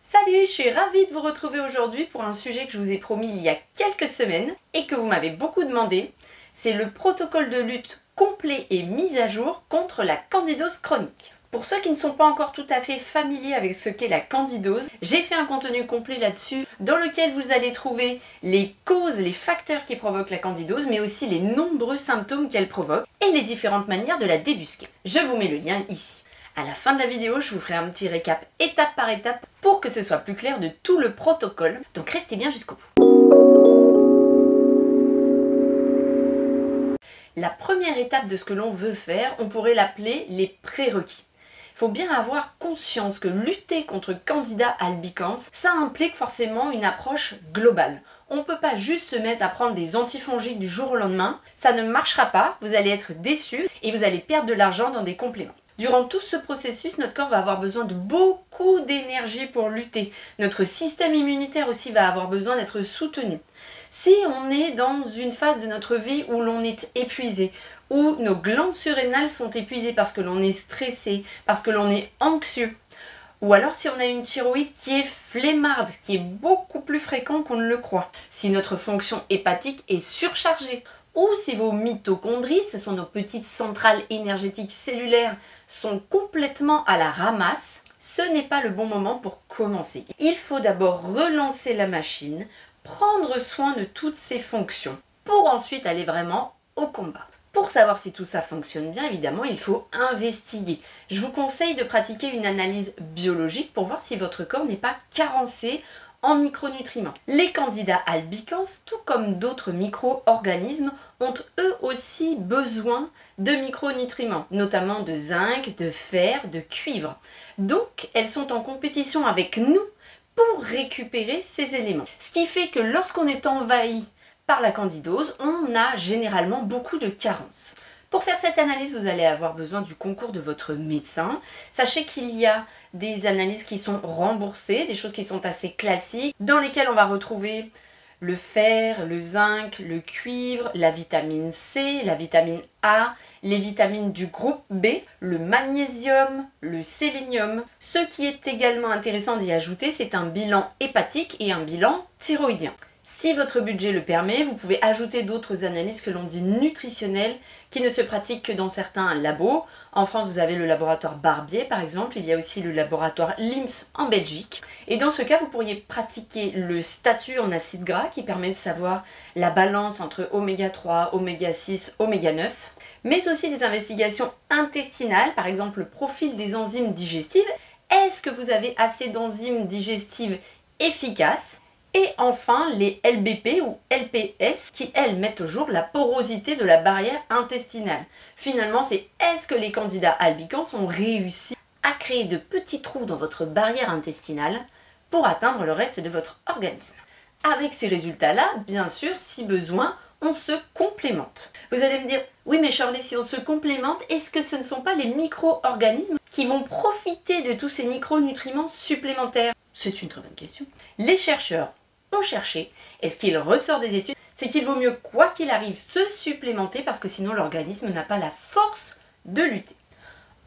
Salut, je suis ravie de vous retrouver aujourd'hui pour un sujet que je vous ai promis il y a quelques semaines et que vous m'avez beaucoup demandé. C'est le protocole de lutte complet et mis à jour contre la candidose chronique. Pour ceux qui ne sont pas encore tout à fait familiers avec ce qu'est la candidose, j'ai fait un contenu complet là-dessus dans lequel vous allez trouver les causes, les facteurs qui provoquent la candidose, mais aussi les nombreux symptômes qu'elle provoque et les différentes manières de la débusquer. Je vous mets le lien ici. À la fin de la vidéo, je vous ferai un petit récap étape par étape pour que ce soit plus clair de tout le protocole, donc restez bien jusqu'au bout. La première étape de ce que l'on veut faire, on pourrait l'appeler les prérequis. Il faut bien avoir conscience que lutter contre Candida albicans, ça implique forcément une approche globale. On ne peut pas juste se mettre à prendre des antifongiques du jour au lendemain, ça ne marchera pas, vous allez être déçus et vous allez perdre de l'argent dans des compléments. Durant tout ce processus, notre corps va avoir besoin de beaucoup d'énergie pour lutter. Notre système immunitaire aussi va avoir besoin d'être soutenu. Si on est dans une phase de notre vie où l'on est épuisé, où nos glandes surrénales sont épuisées parce que l'on est stressé, parce que l'on est anxieux, ou alors si on a une thyroïde qui est flemmarde, ce qui est beaucoup plus fréquent qu'on ne le croit, si notre fonction hépatique est surchargée, ou si vos mitochondries, ce sont nos petites centrales énergétiques cellulaires, sont complètement à la ramasse, ce n'est pas le bon moment pour commencer. Il faut d'abord relancer la machine, prendre soin de toutes ses fonctions, pour ensuite aller vraiment au combat. Pour savoir si tout ça fonctionne bien, évidemment, il faut investiguer. Je vous conseille de pratiquer une analyse biologique pour voir si votre corps n'est pas carencé en micronutriments. Les Candida albicans, tout comme d'autres micro-organismes, ont eux aussi besoin de micronutriments, notamment de zinc, de fer, de cuivre. Donc, elles sont en compétition avec nous pour récupérer ces éléments. Ce qui fait que lorsqu'on est envahi par la candidose, on a généralement beaucoup de carences. Pour faire cette analyse, vous allez avoir besoin du concours de votre médecin. Sachez qu'il y a des analyses qui sont remboursées, des choses qui sont assez classiques, dans lesquelles on va retrouver le fer, le zinc, le cuivre, la vitamine C, la vitamine A, les vitamines du groupe B, le magnésium, le sélénium. Ce qui est également intéressant d'y ajouter, c'est un bilan hépatique et un bilan thyroïdien. Si votre budget le permet, vous pouvez ajouter d'autres analyses que l'on dit nutritionnelles qui ne se pratiquent que dans certains labos. En France, vous avez le laboratoire Barbier par exemple, il y a aussi le laboratoire LIMS en Belgique. Et dans ce cas, vous pourriez pratiquer le statut en acides gras qui permet de savoir la balance entre oméga 3, oméga 6, oméga 9. Mais aussi des investigations intestinales, par exemple le profil des enzymes digestives. Est-ce que vous avez assez d'enzymes digestives efficaces ? Et enfin, les LBP ou LPS qui, elles, mettent au jour la porosité de la barrière intestinale. Finalement, c'est est-ce que les Candida albicans ont réussi à créer de petits trous dans votre barrière intestinale pour atteindre le reste de votre organisme. Avec ces résultats-là, bien sûr, si besoin, on se complémente. Vous allez me dire, oui mais Shirley, si on se complémente, est-ce que ce ne sont pas les micro-organismes qui vont profiter de tous ces micronutriments supplémentaires? C'est une très bonne question. Les chercheurs ont cherché, et ce qu'il ressort des études, c'est qu'il vaut mieux, quoi qu'il arrive, se supplémenter parce que sinon l'organisme n'a pas la force de lutter.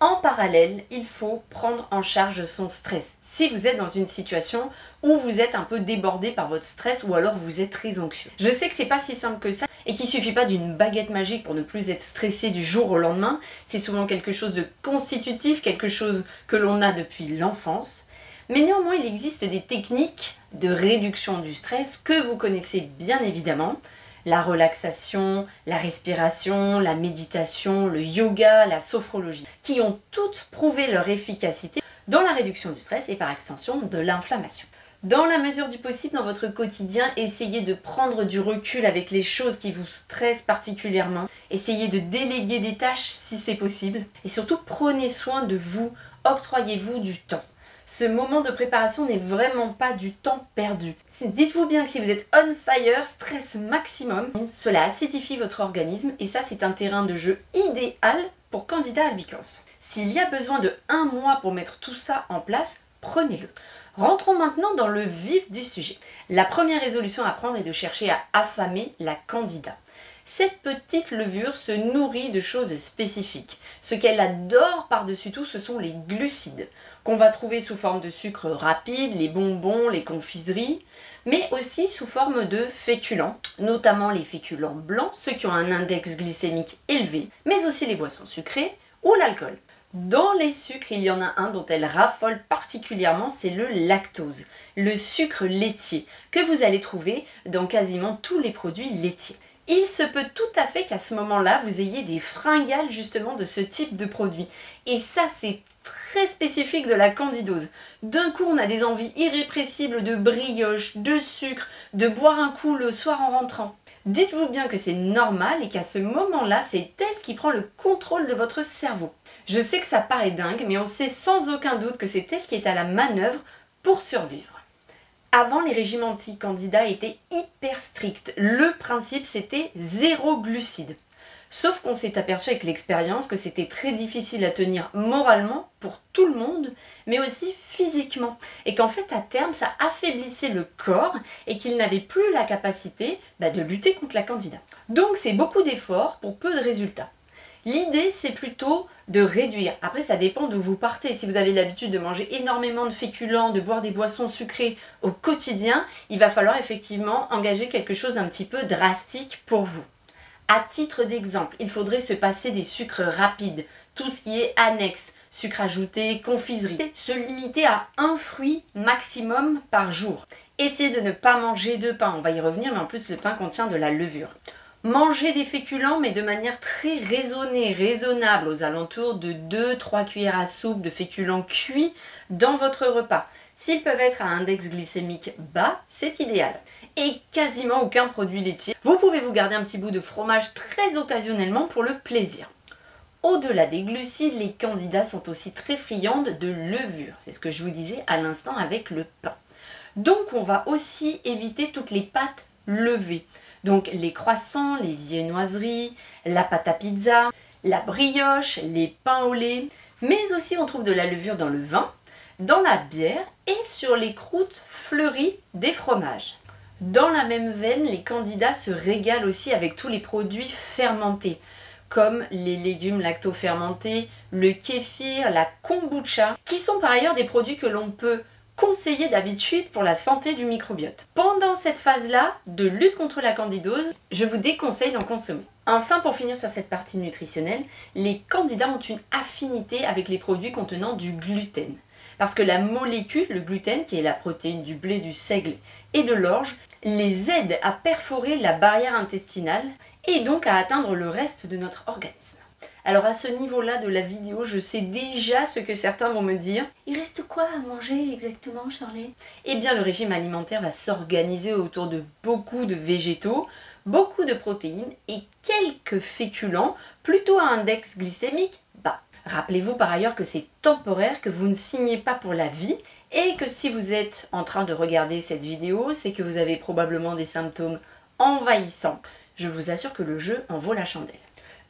En parallèle, il faut prendre en charge son stress. Si vous êtes dans une situation où vous êtes un peu débordé par votre stress ou alors vous êtes très anxieux. Je sais que c'est pas si simple que ça et qu'il suffit pas d'une baguette magique pour ne plus être stressé du jour au lendemain. C'est souvent quelque chose de constitutif, quelque chose que l'on a depuis l'enfance. Mais néanmoins, il existe des techniques de réduction du stress que vous connaissez bien évidemment. La relaxation, la respiration, la méditation, le yoga, la sophrologie, qui ont toutes prouvé leur efficacité dans la réduction du stress et par extension de l'inflammation. Dans la mesure du possible, dans votre quotidien, essayez de prendre du recul avec les choses qui vous stressent particulièrement. Essayez de déléguer des tâches si c'est possible. Et surtout, prenez soin de vous, octroyez-vous du temps. Ce moment de préparation n'est vraiment pas du temps perdu. Dites-vous bien que si vous êtes on fire, stress maximum, cela acidifie votre organisme et ça c'est un terrain de jeu idéal pour Candida albicans. S'il y a besoin de 1 mois pour mettre tout ça en place, prenez-le. Rentrons maintenant dans le vif du sujet. La première résolution à prendre est de chercher à affamer la Candida. Cette petite levure se nourrit de choses spécifiques. Ce qu'elle adore par-dessus tout, ce sont les glucides, qu'on va trouver sous forme de sucre rapide, les bonbons, les confiseries, mais aussi sous forme de féculents, notamment les féculents blancs, ceux qui ont un index glycémique élevé, mais aussi les boissons sucrées ou l'alcool. Dans les sucres, il y en a un dont elle raffole particulièrement, c'est le lactose, le sucre laitier, que vous allez trouver dans quasiment tous les produits laitiers. Il se peut tout à fait qu'à ce moment-là, vous ayez des fringales justement de ce type de produit. Et ça, c'est très spécifique de la candidose. D'un coup, on a des envies irrépressibles de brioche, de sucre, de boire un coup le soir en rentrant. Dites-vous bien que c'est normal et qu'à ce moment-là, c'est elle qui prend le contrôle de votre cerveau. Je sais que ça paraît dingue, mais on sait sans aucun doute que c'est elle qui est à la manœuvre pour survivre. Avant, les régimes anti-candida étaient hyper stricts. Le principe, c'était zéro glucides. Sauf qu'on s'est aperçu avec l'expérience que c'était très difficile à tenir moralement pour tout le monde, mais aussi physiquement. Et qu'en fait, à terme, ça affaiblissait le corps et qu'il n'avait plus la capacité de lutter contre la candida. Donc c'est beaucoup d'efforts pour peu de résultats. L'idée, c'est plutôt de réduire. Après, ça dépend d'où vous partez. Si vous avez l'habitude de manger énormément de féculents, de boire des boissons sucrées au quotidien, il va falloir effectivement engager quelque chose d'un petit peu drastique pour vous. À titre d'exemple, il faudrait se passer des sucres rapides, tout ce qui est annexe, sucre ajouté, confiserie. Se limiter à un fruit maximum par jour. Essayez de ne pas manger de pain, on va y revenir, mais en plus le pain contient de la levure. Mangez des féculents, mais de manière très raisonnée, raisonnable, aux alentours de 2-3 cuillères à soupe de féculents cuits dans votre repas. S'ils peuvent être à index glycémique bas, c'est idéal. Et quasiment aucun produit laitier. Vous pouvez vous garder un petit bout de fromage très occasionnellement pour le plaisir. Au-delà des glucides, les candidats sont aussi très friandes de levure. C'est ce que je vous disais à l'instant avec le pain. Donc on va aussi éviter toutes les pâtes levées. Donc les croissants, les viennoiseries, la pâte à pizza, la brioche, les pains au lait. Mais aussi on trouve de la levure dans le vin, dans la bière et sur les croûtes fleuries des fromages. Dans la même veine, les candidats se régalent aussi avec tous les produits fermentés, comme les légumes lacto-fermentés, le kéfir, la kombucha, qui sont par ailleurs des produits que l'on peut conseiller d'habitude pour la santé du microbiote. Pendant cette phase-là de lutte contre la candidose, je vous déconseille d'en consommer. Enfin, pour finir sur cette partie nutritionnelle, les candidats ont une affinité avec les produits contenant du gluten. Parce que la molécule, le gluten, qui est la protéine du blé, du seigle et de l'orge, les aide à perforer la barrière intestinale et donc à atteindre le reste de notre organisme. Alors à ce niveau-là de la vidéo, je sais déjà ce que certains vont me dire. Il reste quoi à manger exactement, Shirley? Eh bien, le régime alimentaire va s'organiser autour de beaucoup de végétaux, beaucoup de protéines et quelques féculents, plutôt à index glycémique bas. Rappelez-vous par ailleurs que c'est temporaire, que vous ne signez pas pour la vie et que si vous êtes en train de regarder cette vidéo, c'est que vous avez probablement des symptômes envahissants. Je vous assure que le jeu en vaut la chandelle.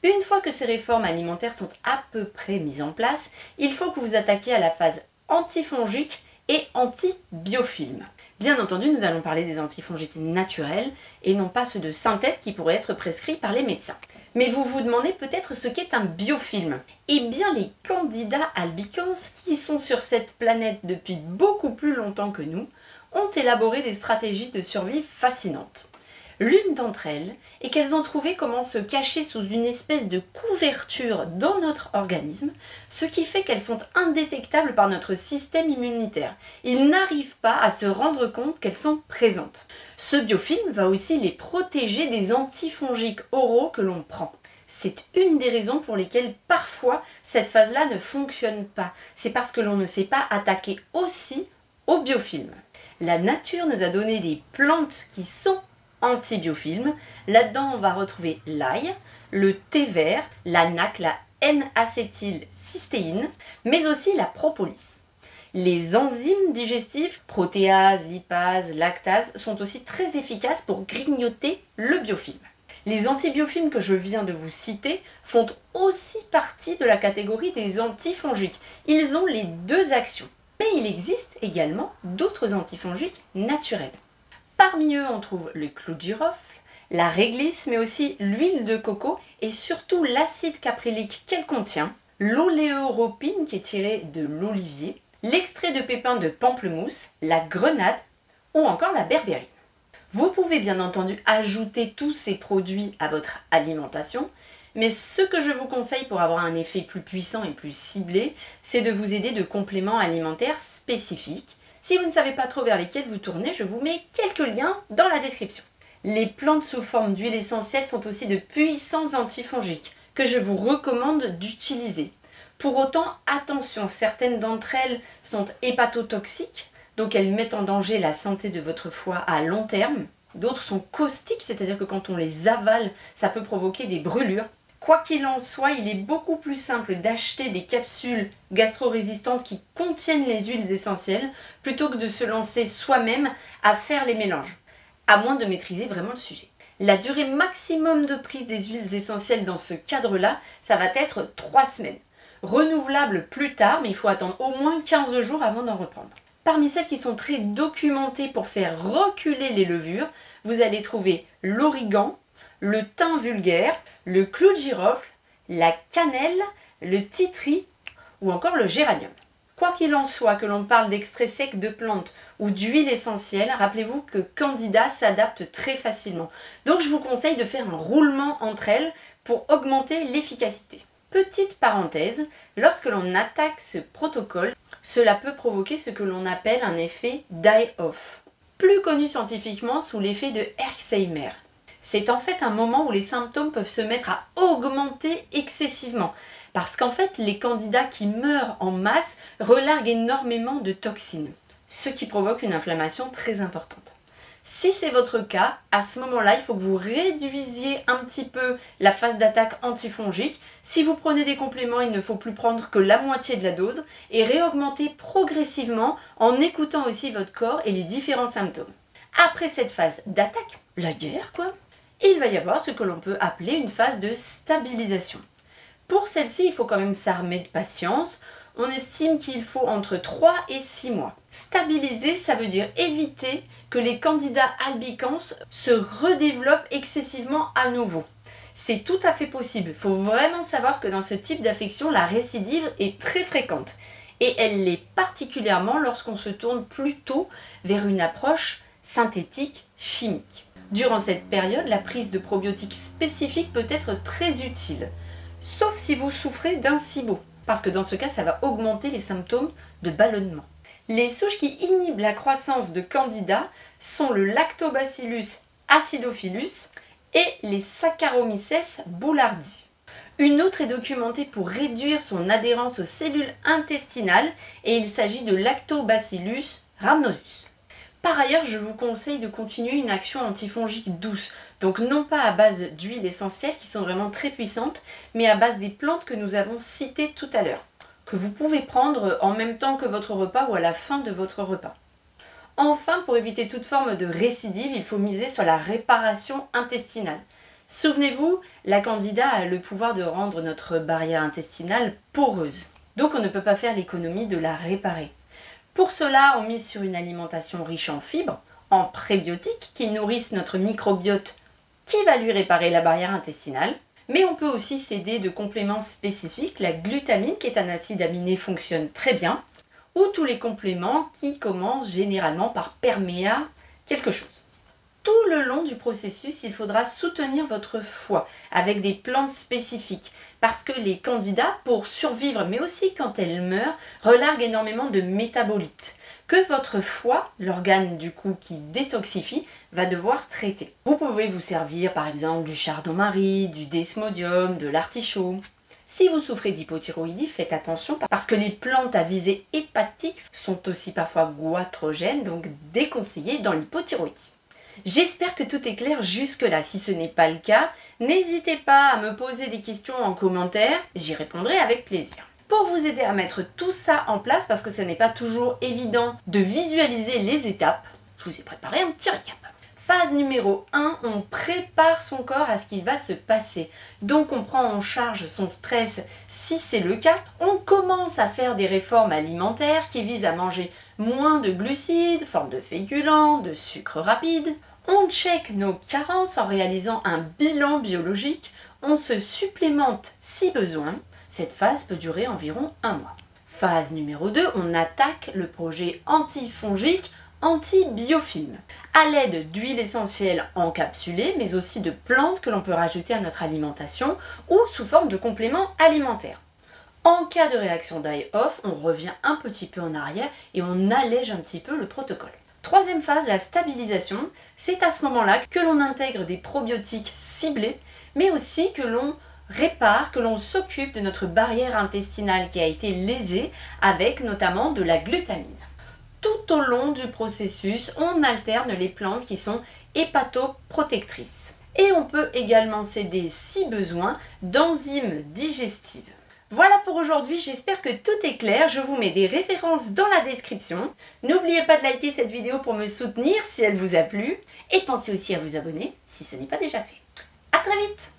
Une fois que ces réformes alimentaires sont à peu près mises en place, il faut que vous attaquiez à la phase antifongique et anti-biofilm. Bien entendu, nous allons parler des antifongiques naturels et non pas ceux de synthèse qui pourraient être prescrits par les médecins. Mais vous vous demandez peut-être ce qu'est un biofilm. Eh bien, les candidats albicans, qui sont sur cette planète depuis beaucoup plus longtemps que nous, ont élaboré des stratégies de survie fascinantes. L'une d'entre elles est qu'elles ont trouvé comment se cacher sous une espèce de couverture dans notre organisme, ce qui fait qu'elles sont indétectables par notre système immunitaire. Ils n'arrivent pas à se rendre compte qu'elles sont présentes. Ce biofilm va aussi les protéger des antifongiques oraux que l'on prend. C'est une des raisons pour lesquelles parfois cette phase-là ne fonctionne pas. C'est parce que l'on ne sait pas attaquer aussi au biofilm. La nature nous a donné des plantes qui sont antibiofilm. Là-dedans, on va retrouver l'ail, le thé vert, la NAC, la N-acétylcystéine, mais aussi la propolis. Les enzymes digestives, protéases, lipases, lactases, sont aussi très efficaces pour grignoter le biofilm. Les antibiofilms que je viens de vous citer font aussi partie de la catégorie des antifongiques. Ils ont les deux actions. Mais il existe également d'autres antifongiques naturels. Parmi eux, on trouve le clou de girofle, La réglisse, mais aussi l'huile de coco et surtout l'acide caprylique qu'elle contient, l'oléoropine qui est tirée de l'olivier, l'extrait de pépins de pamplemousse, la grenade ou encore la berbérine. Vous pouvez bien entendu ajouter tous ces produits à votre alimentation, mais ce que je vous conseille pour avoir un effet plus puissant et plus ciblé, c'est de vous aider de compléments alimentaires spécifiques. Si vous ne savez pas trop vers lesquels vous tournez, je vous mets quelques liens dans la description. Les plantes sous forme d'huile essentielle sont aussi de puissants antifongiques que je vous recommande d'utiliser. Pour autant, attention, certaines d'entre elles sont hépatotoxiques, donc elles mettent en danger la santé de votre foie à long terme. D'autres sont caustiques, c'est-à-dire que quand on les avale, ça peut provoquer des brûlures. Quoi qu'il en soit, il est beaucoup plus simple d'acheter des capsules gastro-résistantes qui contiennent les huiles essentielles plutôt que de se lancer soi-même à faire les mélanges, à moins de maîtriser vraiment le sujet. La durée maximum de prise des huiles essentielles dans ce cadre-là, ça va être 3 semaines. Renouvelable plus tard, mais il faut attendre au moins 15 jours avant d'en reprendre. Parmi celles qui sont très documentées pour faire reculer les levures, vous allez trouver l'origan, le thym vulgaire, le clou de girofle, la cannelle, le titri ou encore le géranium. Quoi qu'il en soit, que l'on parle d'extrait sec de plantes ou d'huile essentielle, rappelez-vous que Candida s'adapte très facilement. Donc je vous conseille de faire un roulement entre elles pour augmenter l'efficacité. Petite parenthèse, lorsque l'on attaque ce protocole, cela peut provoquer ce que l'on appelle un effet die-off, plus connu scientifiquement sous l'effet de Herxheimer. C'est en fait un moment où les symptômes peuvent se mettre à augmenter excessivement, parce qu'en fait les candidats qui meurent en masse relarguent énormément de toxines, ce qui provoque une inflammation très importante. Si c'est votre cas, à ce moment-là, il faut que vous réduisiez un petit peu la phase d'attaque antifongique. Si vous prenez des compléments, il ne faut plus prendre que la moitié de la dose et réaugmenter progressivement en écoutant aussi votre corps et les différents symptômes. Après cette phase d'attaque, la guerre quoi, il va y avoir ce que l'on peut appeler une phase de stabilisation. Pour celle-ci, il faut quand même s'armer de patience. On estime qu'il faut entre 3 et 6 mois. Stabiliser, ça veut dire éviter que les candidats albicans se redéveloppent excessivement à nouveau. C'est tout à fait possible. Il faut vraiment savoir que dans ce type d'affection, la récidive est très fréquente. Et elle l'est particulièrement lorsqu'on se tourne plutôt vers une approche synthétique chimique. Durant cette période, la prise de probiotiques spécifiques peut être très utile, sauf si vous souffrez d'un SIBO. Parce que dans ce cas, ça va augmenter les symptômes de ballonnement. Les souches qui inhibent la croissance de Candida sont le Lactobacillus acidophilus et les Saccharomyces boulardii. Une autre est documentée pour réduire son adhérence aux cellules intestinales et il s'agit de Lactobacillus rhamnosus. Par ailleurs, je vous conseille de continuer une action antifongique douce, donc non pas à base d'huiles essentielles qui sont vraiment très puissantes, mais à base des plantes que nous avons citées tout à l'heure, que vous pouvez prendre en même temps que votre repas ou à la fin de votre repas. Enfin, pour éviter toute forme de récidive, il faut miser sur la réparation intestinale. Souvenez-vous, la Candida a le pouvoir de rendre notre barrière intestinale poreuse, donc on ne peut pas faire l'économie de la réparer. Pour cela, on mise sur une alimentation riche en fibres, en prébiotiques qui nourrissent notre microbiote qui va lui réparer la barrière intestinale. Mais on peut aussi s'aider de compléments spécifiques. La glutamine, qui est un acide aminé, fonctionne très bien. Ou tous les compléments qui commencent généralement par perméa quelque chose. Tout le long du processus, il faudra soutenir votre foie avec des plantes spécifiques parce que les candidats, pour survivre, mais aussi quand elles meurent, relarguent énormément de métabolites que votre foie, l'organe du coup qui détoxifie, va devoir traiter. Vous pouvez vous servir par exemple du chardon-marie, du desmodium, de l'artichaut. Si vous souffrez d'hypothyroïdie, faites attention parce que les plantes à visée hépatique sont aussi parfois goitrogènes, donc déconseillées dans l'hypothyroïdie. J'espère que tout est clair jusque-là. Si ce n'est pas le cas, n'hésitez pas à me poser des questions en commentaire, j'y répondrai avec plaisir. Pour vous aider à mettre tout ça en place, parce que ce n'est pas toujours évident de visualiser les étapes, je vous ai préparé un petit récap. Phase numéro 1, on prépare son corps à ce qui va se passer. Donc on prend en charge son stress si c'est le cas. On commence à faire des réformes alimentaires qui visent à manger moins de glucides, forme de féculents, de sucre rapide. On check nos carences en réalisant un bilan biologique, on se supplémente si besoin. Cette phase peut durer environ 1 mois. Phase numéro 2, on attaque le projet antifongique anti-biofilm, à l'aide d'huiles essentielles encapsulées, mais aussi de plantes que l'on peut rajouter à notre alimentation ou sous forme de compléments alimentaires. En cas de réaction die-off, on revient un petit peu en arrière et on allège un petit peu le protocole. Troisième phase, la stabilisation. C'est à ce moment-là que l'on intègre des probiotiques ciblés, mais aussi que l'on répare, que l'on s'occupe de notre barrière intestinale qui a été lésée avec notamment de la glutamine. Tout au long du processus, on alterne les plantes qui sont hépatoprotectrices. Et on peut également s'aider, si besoin, d'enzymes digestives. Voilà pour aujourd'hui, j'espère que tout est clair, je vous mets des références dans la description. N'oubliez pas de liker cette vidéo pour me soutenir si elle vous a plu, et pensez aussi à vous abonner si ce n'est pas déjà fait. À très vite!